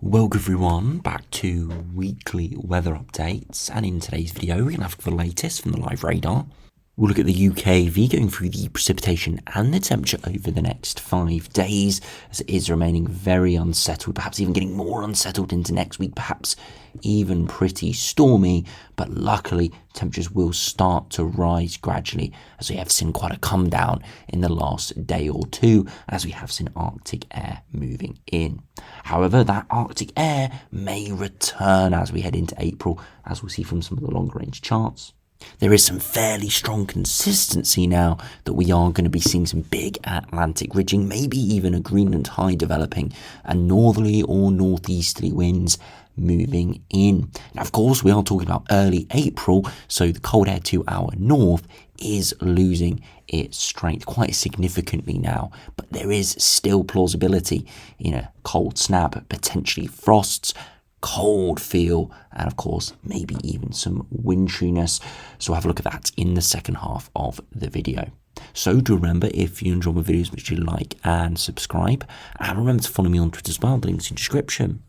Welcome everyone back to weekly weather updates, and in today's video we're going to have the latest from the live radar. We'll look at the UKV going through the precipitation and the temperature over the next 5 days, as it is remaining very unsettled, perhaps even getting more unsettled into next week, perhaps even pretty stormy. But luckily temperatures will start to rise gradually, as we have seen quite a come down in the last day or two, as we have seen Arctic air moving in. However, that Arctic air may return as we head into April, as we'll see from some of the longer range charts. There is some fairly strong consistency now that we are going to be seeing some big Atlantic ridging, maybe even a Greenland high developing, and northerly or northeasterly winds moving in. Now, of course, we are talking about early April, so the cold air to our north is losing its strength quite significantly now, but there is still plausibility in a cold snap, potentially frosts, cold feel, and of course maybe even some winteriness. So we'll have a look at that in the second half of the video. So do remember, if you enjoy my videos, make sure you like and subscribe, and remember to follow me on Twitter as well. The link's in the description.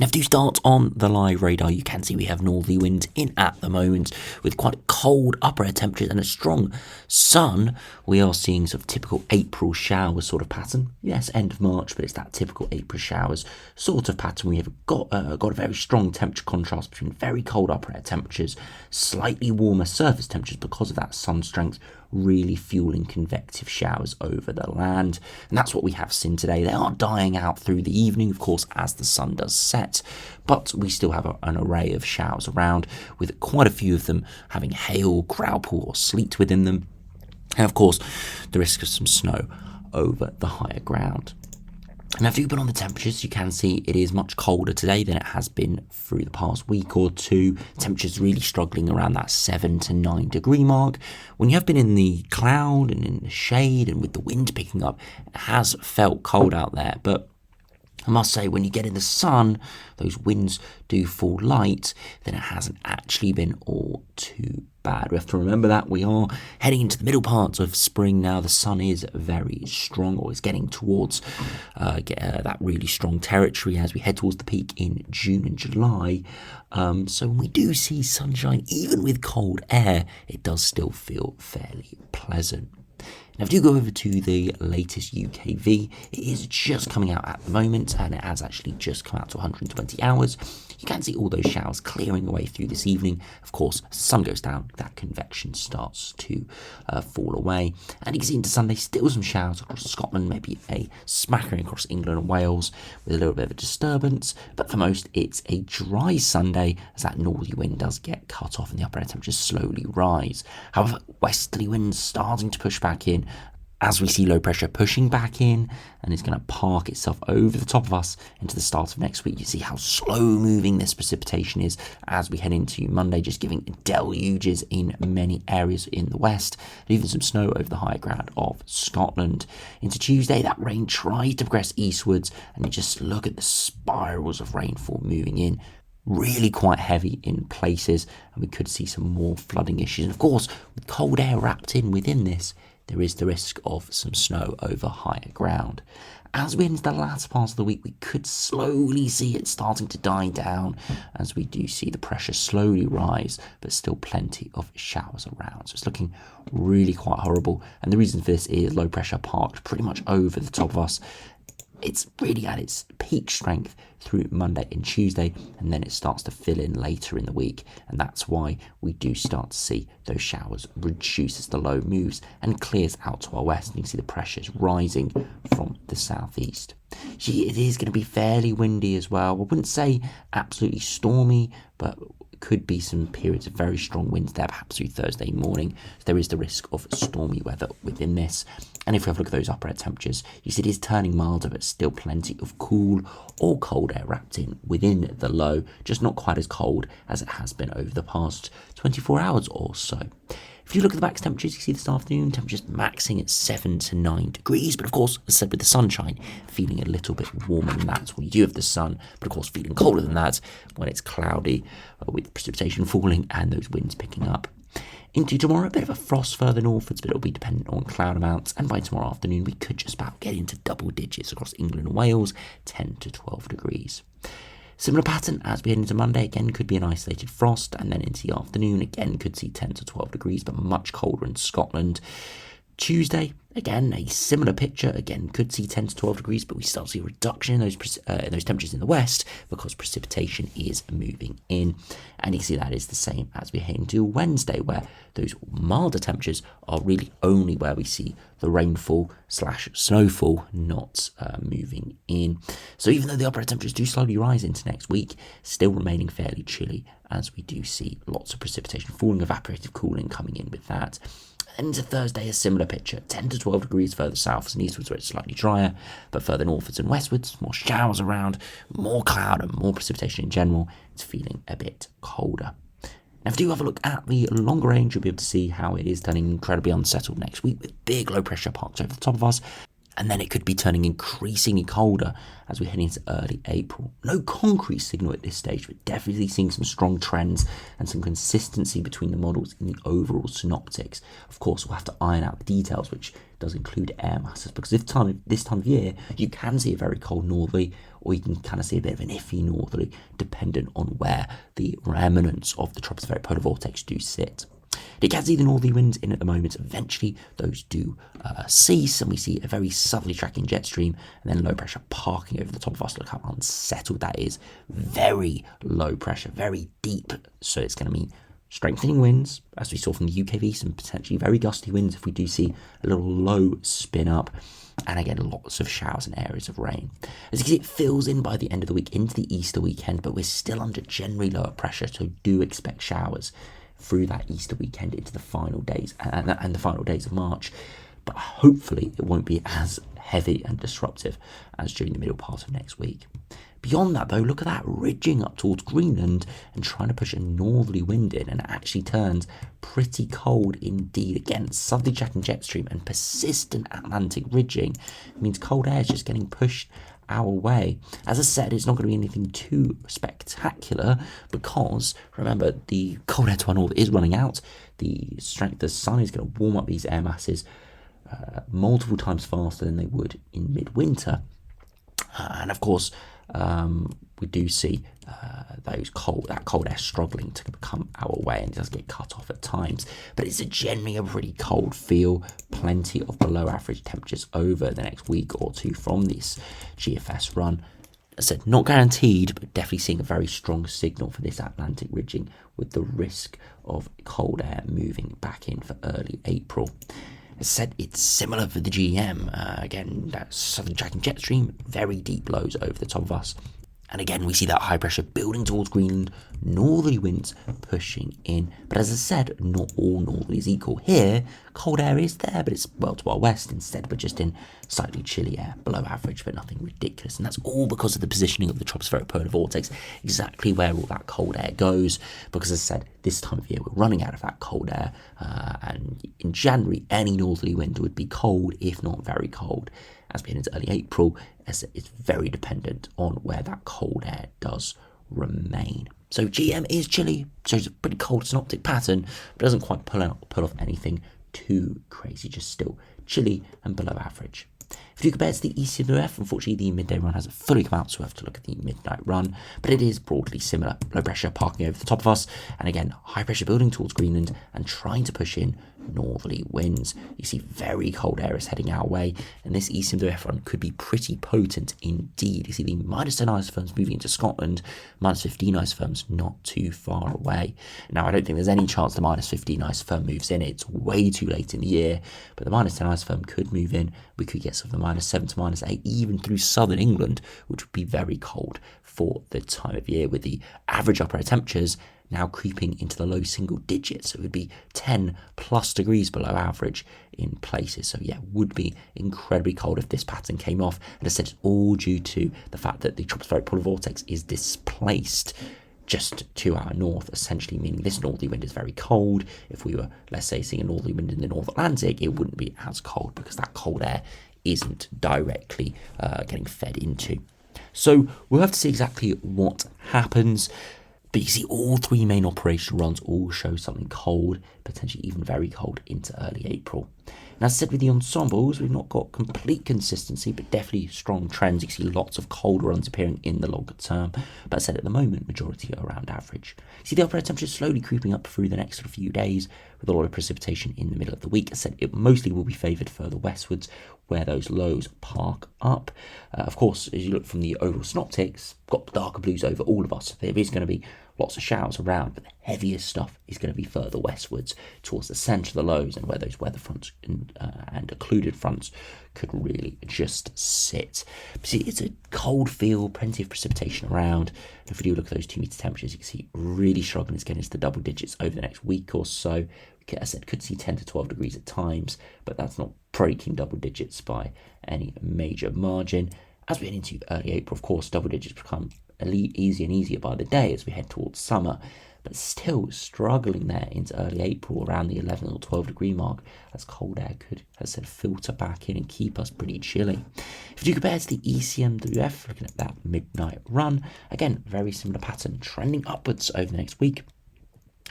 Now, if you start on the live radar, you can see we have northerly winds in at the moment, with quite cold upper air temperatures and a strong sun. We are seeing sort of typical April showers sort of pattern. Yes, end of March, but it's that typical April showers sort of pattern. We have got a very strong temperature contrast between very cold upper air temperatures, slightly warmer surface temperatures because of that sun strength, really fueling convective showers over the land. And that's what we have seen today. They are dying out through the evening, of course, as the sun does set, but we still have an array of showers around, with quite a few of them having hail, graupel or sleet within them, and of course the risk of some snow over the higher ground. Now, if you put on the temperatures, you can see it is much colder today than it has been through the past week or two. Temperatures really struggling around that 7 to 9 degree mark. When you have been in the cloud and in the shade and with the wind picking up, it has felt cold out there. But I must say, when you get in the sun, those winds do fall light, then it hasn't actually been all too bad. We have to remember that we are heading into the middle parts of spring now. The sun is very strong, or is getting towards that really strong territory as we head towards the peak in June and July. So when we do see sunshine, even with cold air, it does still feel fairly pleasant. Now, if you go over to the latest UKV, it is just coming out at the moment, and it has actually just come out to 120 hours. You can see all those showers clearing away through this evening. Of course, as the sun goes down, that convection starts to fall away. And you can see into Sunday, still some showers across Scotland, maybe a smattering across England and Wales with a little bit of a disturbance. But for most, it's a dry Sunday, as that northerly wind does get cut off and the upper air temperatures slowly rise. However, westerly winds starting to push back in, as we see low pressure pushing back in, and it's going to park itself over the top of us into the start of next week. You see how slow moving this precipitation is as we head into Monday, just giving deluges in many areas in the west, and even some snow over the higher ground of Scotland. Into Tuesday, that rain tries to progress eastwards, and you just look at the spirals of rainfall moving in. Really quite heavy in places, and we could see some more flooding issues. And of course, with cold air wrapped in within this, there is the risk of some snow over higher ground. As we enter the latter part of the week, we could slowly see it starting to die down, as we do see the pressure slowly rise, but still plenty of showers around. So it's looking really quite horrible, and the reason for this is low pressure parked pretty much over the top of us. It's really at its peak strength through Monday and Tuesday, and then it starts to fill in later in the week, and that's why we do start to see those showers reduce as the low moves and clears out to our west, and you can see the pressures rising from the southeast. It is going to be fairly windy as well. I wouldn't say absolutely stormy, but could be some periods of very strong winds there, perhaps through Thursday morning. So there is the risk of stormy weather within this. And if we have a look at those upper air temperatures, you see it is turning milder, but still plenty of cool or cold air wrapped in within the low, just not quite as cold as it has been over the past 24 hours or so. If you look at the max temperatures, you see this afternoon, temperatures maxing at 7 to 9 degrees. But of course, as I said, with the sunshine, feeling a little bit warmer than that when you do have the sun. But of course, feeling colder than that when it's cloudy, with precipitation falling and those winds picking up. Into tomorrow, a bit of a frost further northwards, but it'll be dependent on cloud amounts. And by tomorrow afternoon, we could just about get into double digits across England and Wales, 10 to 12 degrees. Similar pattern as we head into Monday, again could be an isolated frost, and then into the afternoon, again could see 10 to 12 degrees, but much colder in Scotland. Tuesday, again, a similar picture. Again, could see 10 to 12 degrees, but we start to see a reduction in those temperatures in the west because precipitation is moving in. And you can see that is the same as we head into Wednesday, where those milder temperatures are really only where we see the rainfall/snowfall not moving in. So even though the upper temperatures do slowly rise into next week, still remaining fairly chilly, as we do see lots of precipitation falling, evaporative cooling coming in with that. Into Thursday, a similar picture, 10 to 12 degrees further south and eastwards where it's slightly drier, but further northwards and westwards, more showers around, more cloud and more precipitation in general. It's feeling a bit colder. Now, if you do have a look at the longer range, you'll be able to see how it is turning incredibly unsettled next week with big low pressure parked over the top of us. And then it could be turning increasingly colder as we head into early April. No concrete signal at this stage, but definitely seeing some strong trends and some consistency between the models in the overall synoptics. Of course, we'll have to iron out the details, which does include air masses, because this time of year, you can see a very cold northerly, or you can kind of see a bit of an iffy northerly, dependent on where the remnants of the tropospheric polar vortex do sit. You can see the northerly winds in at the moment. Eventually, those do cease, and we see a very southerly tracking jet stream, and then low pressure parking over the top of us. Look how unsettled that is. Very low pressure, very deep. So it's going to mean strengthening winds, as we saw from the UKV, some potentially very gusty winds if we do see a little low spin up. And again, lots of showers and areas of rain. As you can see, it fills in by the end of the week into the Easter weekend, but we're still under generally lower pressure, so do expect showers through that Easter weekend into the final days and the final days of March. But hopefully it won't be as heavy and disruptive as during the middle part of next week. Beyond that, though, look at that ridging up towards Greenland and trying to push a northerly wind in, and it actually turns pretty cold indeed. Again, southerly tracking jet stream and persistent Atlantic ridging means cold air is just getting pushed our way. As I said, it's not going to be anything too spectacular because, remember, the cold air to our north is running out. The sun is going to warm up these air masses multiple times faster than they would in midwinter. And of course, we do see that cold air struggling to come our way, and it does get cut off at times. But it's generally a pretty cold feel. Plenty of below average temperatures over the next week or two from this GFS run. As I said, not guaranteed, but definitely seeing a very strong signal for this Atlantic ridging, with the risk of cold air moving back in for early April. As I said, it's similar for the GEM. Again, that southern tracking jet stream, very deep lows over the top of us. And again, we see that high pressure building towards Greenland, northerly winds pushing in. But as I said, not all northerly is equal. Here, cold air is there, but it's well to our west instead. We're just in slightly chilly air, below average, but nothing ridiculous. And that's all because of the positioning of the tropospheric polar vortex, exactly where all that cold air goes. Because as I said, this time of year, we're running out of that cold air. And in January, any northerly wind would be cold, if not very cold. As we head into early April, as it's very dependent on where that cold air does remain. So GM is chilly, shows a pretty cold synoptic pattern, but doesn't quite pull off anything too crazy, just still chilly and below average. If you compare it to the ECMWF, unfortunately the midday run hasn't fully come out, so we have to look at the midnight run, but it is broadly similar. Low pressure parking over the top of us, and again, high pressure building towards Greenland and trying to push in northerly winds. You see very cold air is heading our way, and this ECMWF run could be pretty potent indeed. You see the -10 isotherms moving into Scotland, -15 isotherms not too far away. Now, I don't think there's any chance the -15 isotherm moves in. It's way too late in the year, but the -10 isotherm could move in. We could get some of the -7 to -8 even through southern England, which would be very cold for the time of year, with the average upper air temperatures now creeping into the low single digits. So it would be 10 plus degrees below average in places. So yeah, would be incredibly cold if this pattern came off. And as I said, it's all due to the fact that the tropospheric polar vortex is displaced just to our north, essentially meaning this northerly wind is very cold. If we were, let's say, seeing a northerly wind in the North Atlantic, it wouldn't be as cold because that cold air isn't directly getting fed into. So we'll have to see exactly what happens. But you see all three main operational runs all show something cold, potentially even very cold into early April. And as I said with the ensembles, we've not got complete consistency, but definitely strong trends. You can see lots of colder runs appearing in the longer term. But as I said, at the moment, majority are around average. You see the upper air temperature slowly creeping up through the next few days with a lot of precipitation in the middle of the week. As I said, it mostly will be favoured further westwards where those lows park up. Of course, as you look from the overall synoptics, got darker blues over all of us. There is going to be lots of showers around, but the heaviest stuff is going to be further westwards towards the centre of the lows and where those weather fronts and occluded fronts could really just sit. But see, it's a cold feel, plenty of precipitation around. If we do look at those 2 metre temperatures, you can see really struggling to get into the double digits over the next week or so. As I said, could see 10 to 12 degrees at times, but that's not breaking double digits by any major margin. As we head into early April, of course, double digits become easier and easier by the day as we head towards summer, but still struggling there into early April around the 11 or 12 degree mark as cold air could, as I said, filter back in and keep us pretty chilly. If you compare to the ECMWF, looking at that midnight run, again, very similar pattern, trending upwards over the next week.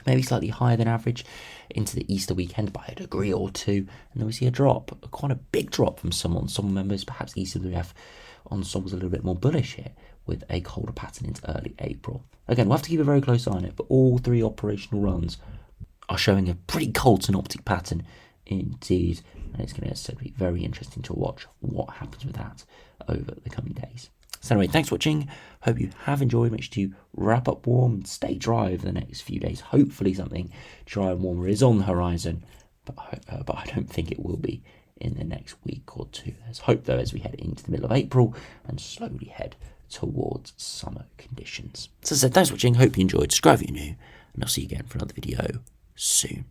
Maybe slightly higher than average into the Easter weekend by a degree or two, and then we see a drop, quite a big drop from some members, perhaps ECWF ensembles a little bit more bullish here with a colder pattern into early April. Again, we'll have to keep a very close eye on it, but all 3 operational runs are showing a pretty cold synoptic pattern indeed, and it's going to be very interesting to watch what happens with that over the coming days. So anyway, thanks for watching. Hope you have enjoyed. Make sure to wrap up warm and stay dry over the next few days. Hopefully something dry and warmer is on the horizon, but I don't think it will be in the next week or two. There's hope, though, as we head into the middle of April and slowly head towards summer conditions. So as I said, thanks for watching. Hope you enjoyed. Subscribe if you're new, and I'll see you again for another video soon.